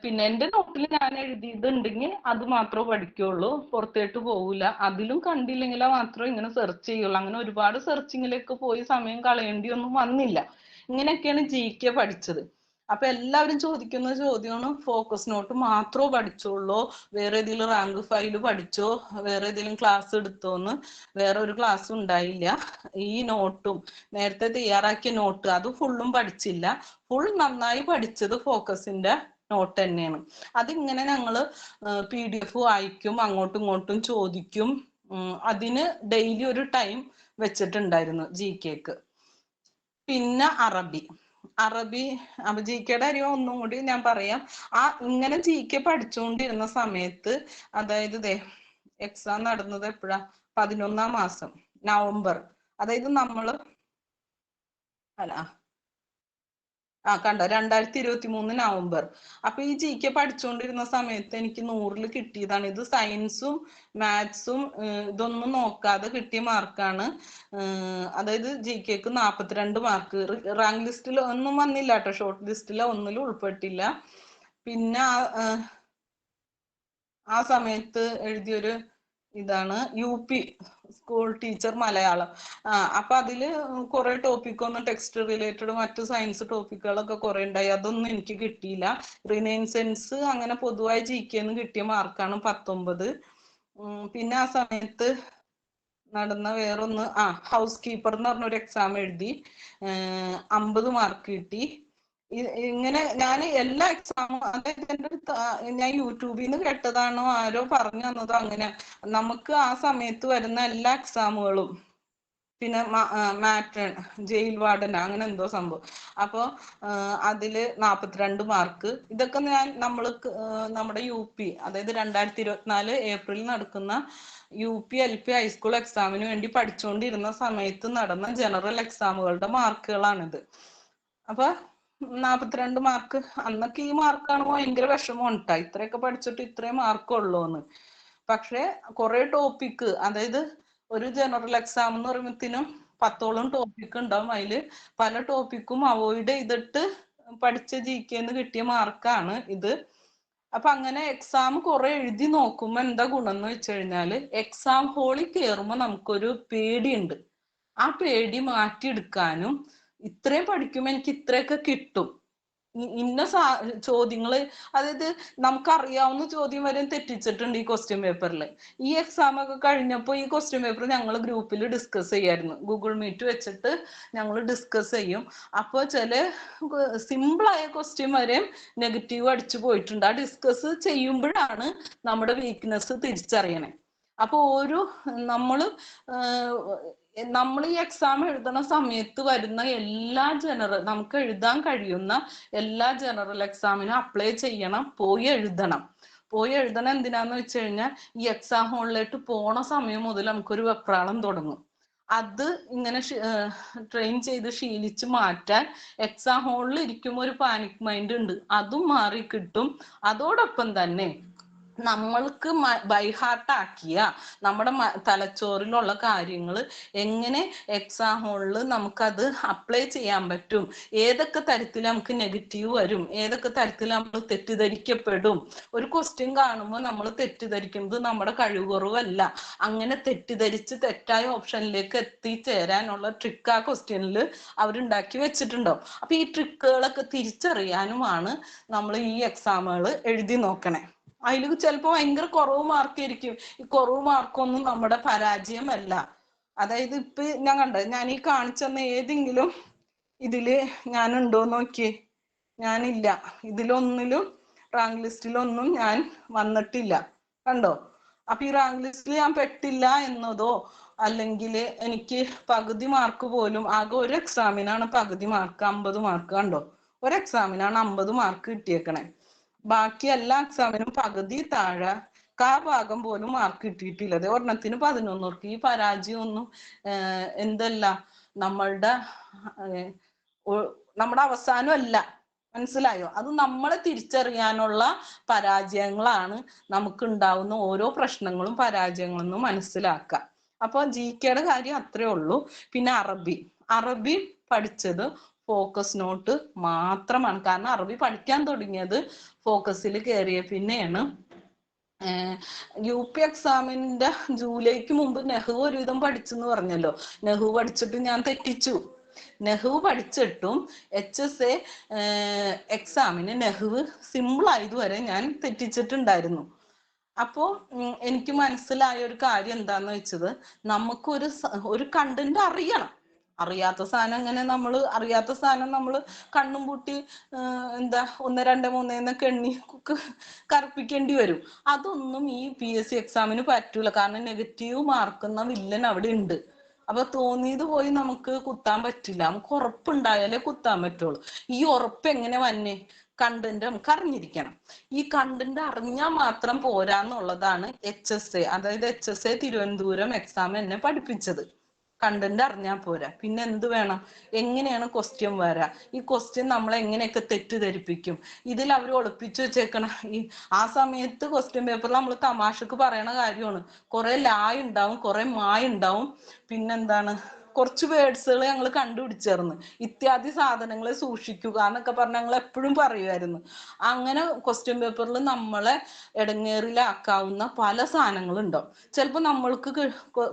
പിന്നെ എന്റെ നോട്ടിൽ ഞാൻ എഴുതിയതുണ്ടെങ്കിൽ അത് മാത്രമേ പഠിക്കുള്ളൂ, പുറത്തേട്ട് പോകില്ല. അതിലും കണ്ടില്ലെങ്കിലോ മാത്രമേ ഇങ്ങനെ സെർച്ച് ചെയ്യുള്ളൂ. അങ്ങനെ ഒരുപാട് സെർച്ചിങ്ങിലേക്ക് പോയി സമയം കളയേണ്ടി ഒന്നും വന്നില്ല. ഇങ്ങനെയൊക്കെയാണ് GK പഠിച്ചത്. അപ്പൊ എല്ലാവരും ചോദിക്കുന്ന ചോദ്യമാണ്, ഫോക്കസ് നോട്ട് മാത്രമേ പഠിച്ചോളൂ, വേറെ ഏതെങ്കിലും റാങ്ക് ഫയൽ പഠിച്ചോ, വേറെ ഏതെങ്കിലും ക്ലാസ് എടുത്തോന്ന്. വേറെ ഒരു ക്ലാസ് ഉണ്ടായില്ല. ഈ നോട്ടും നേരത്തെ തയ്യാറാക്കിയ നോട്ട് അത് ഫുള്ളും പഠിച്ചില്ല. ഫുൾ നന്നായി പഠിച്ചത് ഫോക്കസിന്റെ നോട്ട് തന്നെയാണ്. അതിങ്ങനെ ഞങ്ങള് PDF വായിക്കും, അങ്ങോട്ടും ഇങ്ങോട്ടും ചോദിക്കും. അതിന് ഡെയിലി ഒരു ടൈം വെച്ചിട്ടുണ്ടായിരുന്നു GKക്ക്. പിന്നെ അറബി അപ്പൊ GKയുടെ കാര്യം ഒന്നും കൂടി ഞാൻ പറയാം. ഇങ്ങനെ GK പഠിച്ചുകൊണ്ടിരുന്ന സമയത്ത്, അതായത് എക്സാം നടന്നത് എപ്പോഴാ, 11ാം മാസം നവംബർ. അതായത് നമ്മള് കണ്ടോ, 2023 നവംബർ. അപ്പൊ ഈ GK പഠിച്ചുകൊണ്ടിരുന്ന സമയത്ത് എനിക്ക് 100ൽ കിട്ടിയതാണ്. ഇത് സയൻസും മാത്സും ഇതൊന്നും നോക്കാതെ കിട്ടിയ മാർക്കാണ്. അതായത് GKക്ക് 42 മാർക്ക്. റാങ്ക് ലിസ്റ്റിൽ ഒന്നും വന്നില്ല കേട്ടോ, ഷോർട്ട് ലിസ്റ്റിലോ ഒന്നിലും ഉൾപ്പെട്ടില്ല. പിന്നെ ആ സമയത്ത് എഴുതിയൊരു ഇതാണ് UP സ്കൂൾ ടീച്ചർ മലയാളം. അപ്പൊ അതില് കുറെ ടോപ്പിക്കൊന്നും ടെക്സ്റ്റ് റിലേറ്റഡ് മറ്റു സയൻസ് ടോപ്പിക്കുകളൊക്കെ കുറെ ഉണ്ടായി, അതൊന്നും എനിക്ക് കിട്ടിയില്ല. റിനൈൻസെൻസ് അങ്ങനെ പൊതുവായി GKന്ന് കിട്ടിയ മാർക്കാണ് 19. പിന്നെ ആ സമയത്ത് നടന്ന വേറൊന്ന്, ഹൗസ് കീപ്പർ എന്ന് പറഞ്ഞൊരു എക്സാം എഴുതി, 50 മാർക്ക് കിട്ടി. ഇങ്ങനെ ഞാൻ എല്ലാ എക്സാമും, അതായത് എൻ്റെ അടുത്ത് ഞാൻ യൂട്യൂബിൽ നിന്ന് കേട്ടതാണോ ആരോ പറഞ്ഞു തന്നതോ, അങ്ങനെ നമുക്ക് ആ സമയത്ത് വരുന്ന എല്ലാ എക്സാമുകളും, പിന്നെ മാറ്റേൺ ജയിൽ വാർഡൻ അങ്ങനെ എന്തോ സംഭവം, അപ്പൊ അതില് 42 മാർക്ക്. ഇതൊക്കെ നമ്മൾക്ക് നമ്മുടെ UP, അതായത് 2024 ഏപ്രിലിൽ നടക്കുന്ന UP LP ഹൈസ്കൂൾ എക്സാമിന് വേണ്ടി പഠിച്ചുകൊണ്ടിരുന്ന സമയത്ത് നടന്ന ജനറൽ എക്സാമുകളുടെ മാർക്കുകളാണിത്. അപ്പൊ 42 മാർക്ക്. അന്നൊക്കെ ഈ മാർക്ക് കാണുമ്പോൾ ഭയങ്കര വിഷമം ഉണ്ടായി, ഇത്രയൊക്കെ പഠിച്ചിട്ട് ഇത്രയും മാർക്കുള്ളൂന്ന്. പക്ഷെ കുറെ ടോപ്പിക്ക്, അതായത് ഒരു ജനറൽ എക്സാം എന്ന് പറയുമ്പോഴത്തേനും 10ഓളം ടോപ്പിക് ഉണ്ടാവും. അതില് പല ടോപ്പിക്കും അവോയ്ഡ് ചെയ്തിട്ട് പഠിച്ച GKന്ന് കിട്ടിയ മാർക്കാണ് ഇത്. അപ്പൊ അങ്ങനെ എക്സാം കുറെ എഴുതി നോക്കുമ്പോ എന്താ ഗുണം എന്ന് വെച്ച് കഴിഞ്ഞാല്, എക്സാം ഹോളിൽ കയറുമ്പോ നമുക്കൊരു പേടിയുണ്ട്. ആ പേടി മാറ്റിയെടുക്കാനും, ഇത്രയും പഠിക്കുമ്പോ എനിക്ക് ഇത്രയൊക്കെ കിട്ടും, ഇന്ന ചോദ്യങ്ങള്, അതായത് നമുക്കറിയാവുന്ന ചോദ്യം വരെ തെറ്റിച്ചിട്ടുണ്ട് ഈ ക്വസ്റ്റ്യൻ പേപ്പറിൽ. ഈ എക്സാം ഒക്കെ കഴിഞ്ഞപ്പോൾ ഈ ക്വസ്റ്റ്യൻ പേപ്പർ ഞങ്ങൾ ഗ്രൂപ്പിൽ ഡിസ്കസ് ചെയ്യായിരുന്നു, ഗൂഗിൾ മീറ്റ് വെച്ചിട്ട് ഞങ്ങൾ ഡിസ്കസ് ചെയ്യും. അപ്പോൾ ചില സിമ്പിളായ ക്വസ്റ്റ്യൻ വരെ നെഗറ്റീവ് അടിച്ചു പോയിട്ടുണ്ട്. ആ ഡിസ്കസ് ചെയ്യുമ്പോഴാണ് നമ്മുടെ വീക്ക്നെസ് തിരിച്ചറിയണേ. അപ്പൊ നമ്മൾ ഈ എക്സാം എഴുതുന്ന സമയത്ത് വരുന്ന എല്ലാ നമുക്ക് എഴുതാൻ കഴിയുന്ന എല്ലാ ജനറൽ എക്സാമിനും അപ്ലൈ ചെയ്യണം, പോയി എഴുതണം. എന്തിനാന്ന് വെച്ച് കഴിഞ്ഞാൽ, ഈ എക്സാം ഹോളിലേക്ക് പോണ സമയം മുതൽ നമുക്കൊരു വെപ്രാളം തുടങ്ങും. അത് ഇങ്ങനെ ട്രെയിൻ ചെയ്ത് ശീലിച്ച് മാറ്റാൻ എക്സാം ഹോളിൽ ഇരിക്കുമ്പോൾ ഒരു പാനിക് മൈൻഡ് ഉണ്ട്, അതും മാറി കിട്ടും. അതോടൊപ്പം തന്നെ നമ്മൾക്ക് ബൈഹാർട്ടാക്കിയ നമ്മുടെ തലച്ചോറിലുള്ള കാര്യങ്ങൾ എങ്ങനെ എക്സാം ഹോളിൽ നമുക്കത് അപ്ലൈ ചെയ്യാൻ പറ്റും, ഏതൊക്കെ തരത്തിൽ നമുക്ക് നെഗറ്റീവ് വരും, ഏതൊക്കെ തരത്തിൽ നമ്മൾ തെറ്റിദ്ധരിക്കപ്പെടും. ഒരു ക്വസ്റ്റ്യൻ കാണുമ്പോൾ നമ്മൾ തെറ്റിദ്ധരിക്കുന്നത് നമ്മുടെ കഴിവുറവല്ല, അങ്ങനെ തെറ്റിദ്ധരിച്ച് തെറ്റായ ഓപ്ഷനിലേക്ക് എത്തിച്ചേരാനുള്ള ട്രിക്ക് ആ ക്വസ്റ്റ്യനിൽ അവരുണ്ടാക്കി വെച്ചിട്ടുണ്ടാവും. അപ്പൊ ഈ ട്രിക്കുകളൊക്കെ തിരിച്ചറിയാനുമാണ് നമ്മൾ ഈ എക്സാമുകൾ എഴുതി നോക്കണേ. അതിൽ ചിലപ്പോൾ ഭയങ്കര കുറവ് മാർക്കായിരിക്കും. ഈ കുറവ് മാർക്കൊന്നും നമ്മുടെ പരാജയമല്ല. അതായത് ഇപ്പൊ ഞാൻ ഈ കാണിച്ചെന്ന ഏതെങ്കിലും ഇതില് ഞാനുണ്ടോ നോക്കിയേ, ഞാനില്ല. ഇതിലൊന്നിലും റാങ്ക് ലിസ്റ്റിലൊന്നും ഞാൻ വന്നിട്ടില്ല, കണ്ടോ. അപ്പൊ ഈ റാങ്ക് ലിസ്റ്റിൽ ഞാൻ പെട്ടില്ല എന്നതോ, അല്ലെങ്കിൽ എനിക്ക് പകുതി മാർക്ക് പോലും, ആകെ ഒരു എക്സാമിനാണ് പകുതി മാർക്ക്, 50 മാർക്ക്, കണ്ടോ. ഒരു എക്സാമിനാണ് 50 മാർക്ക് കിട്ടിയേക്കണേ. ബാക്കി എല്ലാ എക്സാമിനും പകുതി താഴെ ഭാഗം പോലും മാർക്ക് കിട്ടിയിട്ടില്ല. അതെ, ഒരെണ്ണത്തിന് 11. ഈ പരാജയം ഒന്നും എന്തല്ല നമ്മളുടെ നമ്മുടെ അവസാനമല്ല. മനസ്സിലായോ? അത് നമ്മളെ തിരിച്ചറിയാനുള്ള പരാജയങ്ങളാണ് നമുക്ക് ഉണ്ടാവുന്ന ഓരോ പ്രശ്നങ്ങളും പരാജയങ്ങളെന്നും മനസ്സിലാക്കുക. അപ്പൊ GKയുടെ കാര്യം അത്രേ ഉള്ളൂ. പിന്നെ അറബി പഠിച്ചത് ഫോക്കസ് നോട്ട് മാത്രമാണ്. കാരണം അറബി പഠിക്കാൻ തുടങ്ങിയത് ഫോക്കസിൽ കയറിയ പിന്നെയാണ്. UP എക്സാമിന്റെ ജൂലൈക്ക് മുമ്പ് നെഹ്റു ഒരുവിധം പഠിച്ചെന്ന് പറഞ്ഞല്ലോ. നെഹ്റു പഠിച്ചിട്ട് ഞാൻ തെറ്റിച്ചു. നെഹ്റു പഠിച്ചിട്ടും HSA എക്സാമിന് നെഹ്റു സിമ്പിൾ ആയതുവരെ ഞാൻ തെറ്റിച്ചിട്ടുണ്ടായിരുന്നു. അപ്പോ എനിക്ക് മനസ്സിലായ ഒരു കാര്യം എന്താന്ന് വെച്ചത്, നമുക്കൊരു കണ്ടന്റ് അറിയണം. അറിയാത്ത സാധനം നമ്മൾ കണ്ണും പൂട്ടി 1 2 3 എന്നൊക്കെ എണ്ണി കറുപ്പിക്കേണ്ടി വരും. അതൊന്നും ഈ PSC എക്സാമിന് പറ്റൂല. കാരണം നെഗറ്റീവ് മാർക്കുന്ന വില്ലൻ അവിടെ ഉണ്ട്. അപ്പൊ തോന്നിയത് പോയി നമുക്ക് കുത്താൻ പറ്റില്ല. നമുക്ക് ഉറപ്പുണ്ടായാലേ കുത്താൻ പറ്റുള്ളൂ. ഈ ഉറപ്പ് എങ്ങനെ വന്നേ? കണ്ടന്റ് നമുക്ക് അറിഞ്ഞിരിക്കണം. ഈ കണ്ടന്റ് അറിഞ്ഞാൽ മാത്രം പോരാന്നുള്ളതാണ് HSA, അതായത് HSA തിരുവനന്തപുരം എക്സാം എന്നെ പഠിപ്പിച്ചത്. കണ്ടന്റ് അറിഞ്ഞാൽ പോരാ, പിന്നെ എന്ത് വേണം? എങ്ങനെയാണ് ക്വസ്റ്റ്യൻ വരാ, ഈ ക്വസ്റ്റ്യൻ നമ്മളെ എങ്ങനെയൊക്കെ തെറ്റിദ്ധരിപ്പിക്കും, ഇതിൽ അവർ ഒളിപ്പിച്ചു വെച്ചേക്കണ ആ സമയത്ത് ക്വസ്റ്റ്യൻ പേപ്പറിൽ നമ്മൾ തമാശക്ക് പറയണ കാര്യമാണ്. കുറെ ലായ് ഉണ്ടാവും, കുറെ മായി ഉണ്ടാവും, പിന്നെന്താണ് കുറച്ച് വേർഡ്സുകൾ ഞങ്ങൾ കണ്ടുപിടിച്ചേർന്ന് ഇത്യാദി സാധനങ്ങളെ സൂക്ഷിക്കുക എന്നൊക്കെ പറഞ്ഞ് ഞങ്ങൾ എപ്പോഴും പറയുമായിരുന്നു. അങ്ങനെ ക്വസ്റ്റ്യൻ പേപ്പറിൽ നമ്മളെ ഇടങ്ങേറിലാക്കാവുന്ന പല സാധനങ്ങളുണ്ടാവും. ചിലപ്പോൾ നമ്മൾക്ക്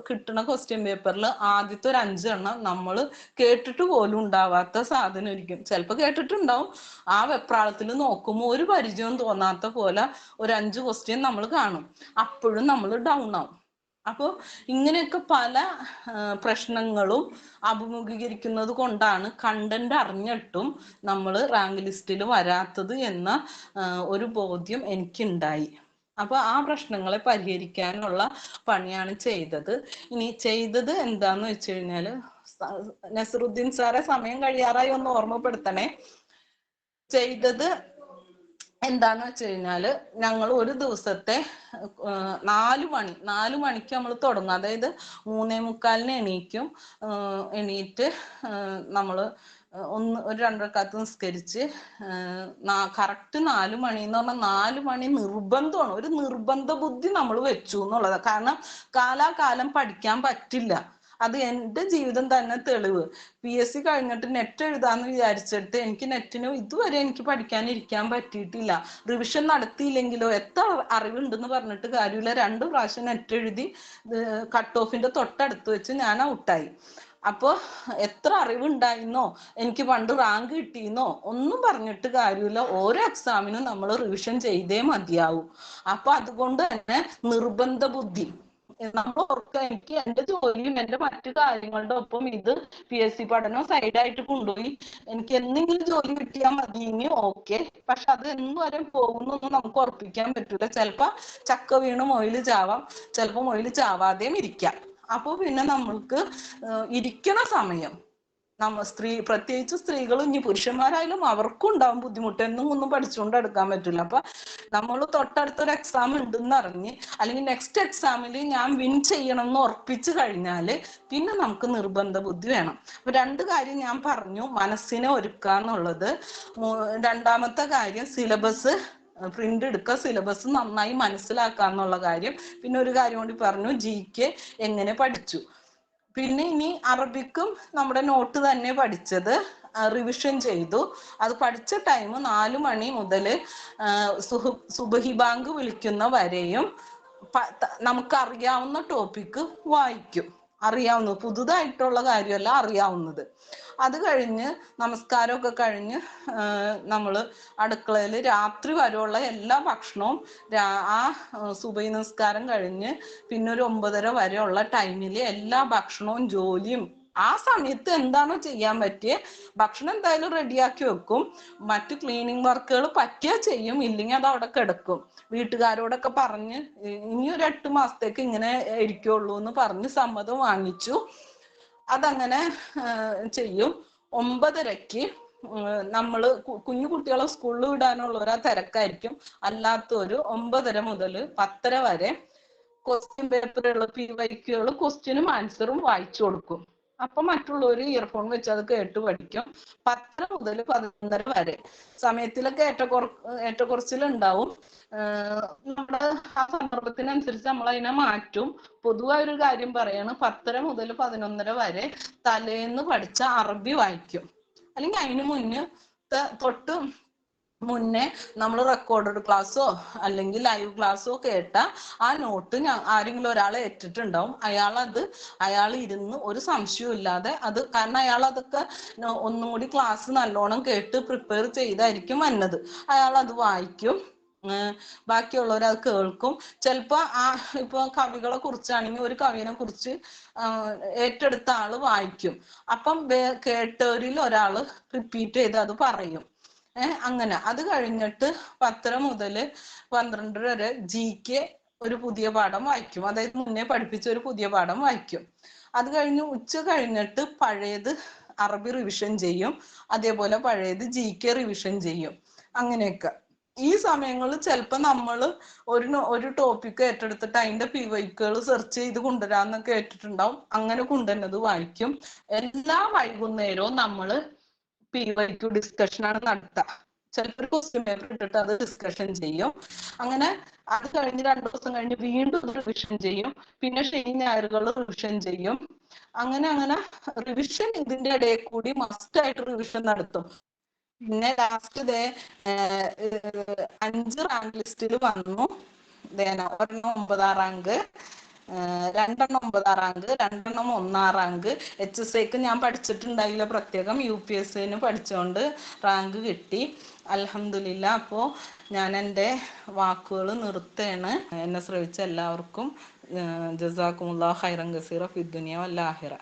കിട്ടുന്ന ക്വസ്റ്റ്യൻ പേപ്പറിൽ ആദ്യത്തെ ഒരു 5 എണ്ണം നമ്മൾ കേട്ടിട്ട് പോലും ഉണ്ടാവാത്ത സാധനം ആയിരിക്കും. ചിലപ്പോൾ കേട്ടിട്ടുണ്ടാവും. ആ വെപ്രാളത്തിൽ നോക്കുമ്പോൾ ഒരു പരിചയവും തോന്നാത്ത പോലെ ഒരു 5 ക്വസ്റ്റ്യൻ നമ്മൾ കാണും. അപ്പോഴും നമ്മൾ ഡൗൺ ആവും. അപ്പോൾ ഇങ്ങനെയൊക്കെ പല പ്രശ്നങ്ങളും അഭിമുഖീകരിക്കുന്നത് കൊണ്ടാണ് കണ്ടന്റ് അറിഞ്ഞിട്ടും നമ്മൾ റാങ്ക് ലിസ്റ്റിൽ വരാത്തത് എന്ന ഒരു ബോധ്യം എനിക്കുണ്ടായി. അപ്പൊ ആ പ്രശ്നങ്ങളെ പരിഹരിക്കാനുള്ള പണിയാണ് ചെയ്തത്. ഇനി ചെയ്തത് എന്താന്ന് വെച്ച് കഴിഞ്ഞാല്, നസറുദ്ദീൻ സാറെ സമയം കഴിയാറായി ഒന്ന് ഓർമ്മപ്പെടുത്തണേ. ചെയ്തത് എന്താന്ന് വെച്ച് കഴിഞ്ഞാല്, ഞങ്ങൾ ഒരു ദിവസത്തെ 4 മണിക്ക് നമ്മൾ തുടങ്ങും. അതായത് 3:45 എണീക്കും. എണീറ്റ് നമ്മള് ഒരു 2 റക്അത്ത് നിസ്കരിച്ച് കറക്റ്റ് 4 മണി എന്ന് പറഞ്ഞാൽ 4 മണി നിർബന്ധമാണ്. ഒരു നിർബന്ധ ബുദ്ധി നമ്മൾ വെച്ചു എന്നുള്ളതാണ്. കാരണം കാലാകാലം പഠിക്കാൻ പറ്റില്ല. അത് എൻ്റെ ജീവിതം തന്നെ തെളിവ്. PSC കഴിഞ്ഞിട്ട് നെറ്റ് എഴുതാന്ന് വിചാരിച്ചിട്ട് എനിക്ക് നെറ്റിന് ഇതുവരെ എനിക്ക് പഠിക്കാനിരിക്കാൻ പറ്റിയിട്ടില്ല. റിവിഷൻ നടത്തിയില്ലെങ്കിലോ എത്ര അറിവുണ്ടെന്ന് പറഞ്ഞിട്ട് കാര്യമില്ല. 2 പ്രാവശ്യം നെറ്റ് എഴുതി കട്ട് ഓഫിന്റെ തൊട്ടടുത്ത് വെച്ച് ഞാൻ ഔട്ടായി. അപ്പൊ എത്ര അറിവുണ്ടായിരുന്നോ, എനിക്ക് പണ്ട് റാങ്ക് കിട്ടിയെന്നോ ഒന്നും പറഞ്ഞിട്ട് കാര്യമില്ല. ഓരോ എക്സാമിനും നമ്മൾ റിവിഷൻ ചെയ്തേ മതിയാവും. അപ്പൊ അതുകൊണ്ട് തന്നെ നിർബന്ധ ബുദ്ധി നമ്മൾ ഓർക്കുക, എനിക്ക് എൻ്റെ ജോലിയും എൻ്റെ മറ്റു കാര്യങ്ങളുടെ ഒപ്പം ഇത് PSC പഠനം സൈഡായിട്ട് കൊണ്ടുപോയി എനിക്ക് എന്തെങ്കിലും ജോലി കിട്ടിയാൽ മതി, ഇനി ഓക്കെ. പക്ഷെ അത് എന്ന് വരെ പോകുന്നൊന്നും നമുക്ക് ഉറപ്പിക്കാൻ പറ്റൂല. ചിലപ്പോ ചക്ക വീണ് മൊയില് ചാവാം, ചിലപ്പോ മൊയില് ചാവാതെയും ഇരിക്കാം. അപ്പൊ പിന്നെ നമ്മൾക്ക് ഇരിക്കണ സമയം പ്രത്യേകിച്ച് സ്ത്രീകൾ, ഇനി പുരുഷന്മാരായാലും അവർക്കും ഉണ്ടാവും ബുദ്ധിമുട്ട്. ഒന്നും പഠിച്ചുകൊണ്ട് എടുക്കാൻ പറ്റില്ല. അപ്പൊ നമ്മൾ തൊട്ടടുത്തൊരു എക്സാം ഉണ്ടെന്ന് അറിഞ്ഞ്, അല്ലെങ്കിൽ നെക്സ്റ്റ് എക്സാമിൽ ഞാൻ വിൻ ചെയ്യണം എന്ന് ഉറപ്പിച്ചു കഴിഞ്ഞാല് പിന്നെ നമുക്ക് നിർബന്ധ ബുദ്ധി വേണം. അപ്പൊ 2 കാര്യം ഞാൻ പറഞ്ഞു. മനസ്സിനെ ഒരുക്കുക എന്നുള്ളത്. രണ്ടാമത്തെ കാര്യം സിലബസ് പ്രിന്റ് എടുക്കുക, സിലബസ് നന്നായി മനസ്സിലാക്കുക എന്നുള്ള കാര്യം. പിന്നെ ഒരു കാര്യം കൂടി പറഞ്ഞു, GK എങ്ങനെ പഠിച്ചു. പിന്നെ ഇനി അറബിക്കും നമ്മുടെ നോട്ട് തന്നെ പഠിച്ചത് റിവിഷൻ ചെയ്തു. അത് പഠിച്ച ടൈം 4 മണി മുതൽ സുബഹി ബാങ്ക് വിളിക്കുന്ന വരെയും നമുക്കറിയാവുന്ന ടോപ്പിക്ക് വായിക്കും. അറിയാവുന്നത്, പുതുതായിട്ടുള്ള കാര്യമല്ല, അറിയാവുന്നത്. അത് കഴിഞ്ഞ് നമസ്കാരമൊക്കെ കഴിഞ്ഞ് നമ്മൾ അടുക്കളയിൽ രാത്രി വരെയുള്ള എല്ലാ ഭക്ഷണവും ആ സുബഹി നമസ്കാരം കഴിഞ്ഞ് പിന്നെ ഒരു 9:30 വരെയുള്ള ടൈമിൽ എല്ലാ ഭക്ഷണവും ജോലിയും ആ സമയത്ത് എന്താണോ ചെയ്യാൻ പറ്റിയ ഭക്ഷണം എന്തായാലും റെഡിയാക്കി വെക്കും. മറ്റു ക്ലീനിങ് വർക്കുകൾ പറ്റിയാൽ ചെയ്യും, ഇല്ലെങ്കിൽ അത് അവിടെ കിടക്കും. വീട്ടുകാരോടൊക്കെ പറഞ്ഞ് ഇനി ഒരു 8 മാസത്തേക്ക് ഇങ്ങനെ ഇരിക്കുള്ളൂ എന്ന് പറഞ്ഞ് സമ്മതം വാങ്ങിച്ചു. അതങ്ങനെ ചെയ്യും. 9:30 നമ്മള് കുഞ്ഞു കുട്ടികളെ സ്കൂളിൽ വിടാനുള്ളവർ ആ തിരക്കായിരിക്കും. അല്ലാത്തവര് 9:30 മുതൽ 10:30 വരെ ക്വസ്റ്റ്യൻ പേപ്പറുകൾ PYQകൾ ക്വസ്റ്റ്യനും ആൻസറും വായിച്ചു കൊടുക്കും. അപ്പൊ മറ്റുള്ളവർ ഇയർഫോൺ വെച്ച് അത് കേട്ട് പഠിക്കും. 10:30 മുതൽ 11:30 വരെ സമയത്തിലൊക്കെ ഏറ്റക്കുറച്ചിലുണ്ടാവും. നമ്മുടെ ആ സന്ദർഭത്തിനനുസരിച്ച് നമ്മൾ അതിനെ മാറ്റും. പൊതുവായ ഒരു കാര്യം പറയാണ്, 10:30 മുതൽ 11:30 വരെ തലേന്ന് പഠിച്ച അറബി വായിക്കും. അല്ലെങ്കിൽ അതിന് തൊട്ട് മുന്നേ നമ്മൾ റെക്കോർഡഡ് ക്ലാസ്സോ അല്ലെങ്കിൽ ലൈവ് ക്ലാസ്സോ കേട്ട ആ നോട്ട് ആരെങ്കിലും ഒരാളെ ഏറ്റിട്ടുണ്ടാവും. അയാൾ ഇരുന്ന് ഒരു സംശയവും ഇല്ലാതെ കാരണം അയാൾ അതൊക്കെ ഒന്നും കൂടി ക്ലാസ് നല്ലോണം കേട്ട് പ്രിപ്പയർ ചെയ്തായിരിക്കും വന്നത്. അയാൾ അത് വായിക്കും, ബാക്കിയുള്ളവർ അത് കേൾക്കും. ചിലപ്പോ ഇപ്പൊ കവികളെ കുറിച്ചാണെങ്കിൽ ഒരു കവിനെ കുറിച്ച് ഏറ്റെടുത്ത ആള് വായിക്കും. അപ്പം കേട്ടവരിൽ ഒരാള് റിപ്പീറ്റ് ചെയ്ത് അത് പറയും. അങ്ങനെ അത് കഴിഞ്ഞിട്ട് 10:30 മുതൽ 12:30 വരെ GK ഒരു പുതിയ പാഠം വായിക്കും. അതായത് മുന്നേ പഠിപ്പിച്ച ഒരു പുതിയ പാഠം വായിക്കും. അത് കഴിഞ്ഞ് ഉച്ച കഴിഞ്ഞിട്ട് പഴയത് അറബി റിവിഷൻ ചെയ്യും. അതേപോലെ പഴയത് GK റിവിഷൻ ചെയ്യും. അങ്ങനെയൊക്കെ ഈ സമയങ്ങളിൽ ചിലപ്പോൾ നമ്മൾ ഒരു ടോപ്പിക്ക് ഏറ്റെടുത്തിട്ട് അതിന്റെ PYQകൾ സെർച്ച് ചെയ്ത് കൊണ്ടുവരാന്നൊക്കെ കേട്ടിട്ടുണ്ടാവും. അങ്ങനെ കൊണ്ടുവന്നത് വായിക്കും. എല്ലാ വൈകുന്നേരവും നമ്മൾ PYQ ഡിസ്കഷനാണ് നടത്തുക. ചിലപ്പോൾ ക്വസ്റ്റ്യൻ പേപ്പർ ഇട്ടിട്ട് അത് ഡിസ്കഷൻ ചെയ്യും. അങ്ങനെ അത് കഴിഞ്ഞ് 2 ദിവസം കഴിഞ്ഞ് വീണ്ടും റിവിഷൻ ചെയ്യും. പിന്നെ ശനി ഞായറുകൾ റിവിഷൻ ചെയ്യും. അങ്ങനെ റിവിഷൻ ഇതിന്റെ ഇടയിൽ കൂടി മസ്റ്റായിട്ട് റിവിഷൻ നടത്തും. പിന്നെ ലാസ്റ്റ് 5 റാങ്ക് ലിസ്റ്റിൽ വന്നു. ഒരെണ്ണം 9ാം റാങ്ക്, 2 9ാം റാങ്ക്, 2 1ാം റാങ്ക്. HSAക്ക് ഞാൻ പഠിച്ചിട്ടുണ്ടായില്ല, പ്രത്യേകം UPSCന് പഠിച്ചുകൊണ്ട് റാങ്ക് കിട്ടി. അൽഹംദുലില്ലാ. അപ്പോൾ ഞാൻ എൻ്റെ വാക്കുകൾ നിർത്തുകയാണ്. എന്നെ ശ്രവിച്ച എല്ലാവർക്കും ജസാക്കുമുല്ലാഹ് ഖൈറൻ കസീറ ഫിദ്ദുനിയ വൽ ആഖിറ.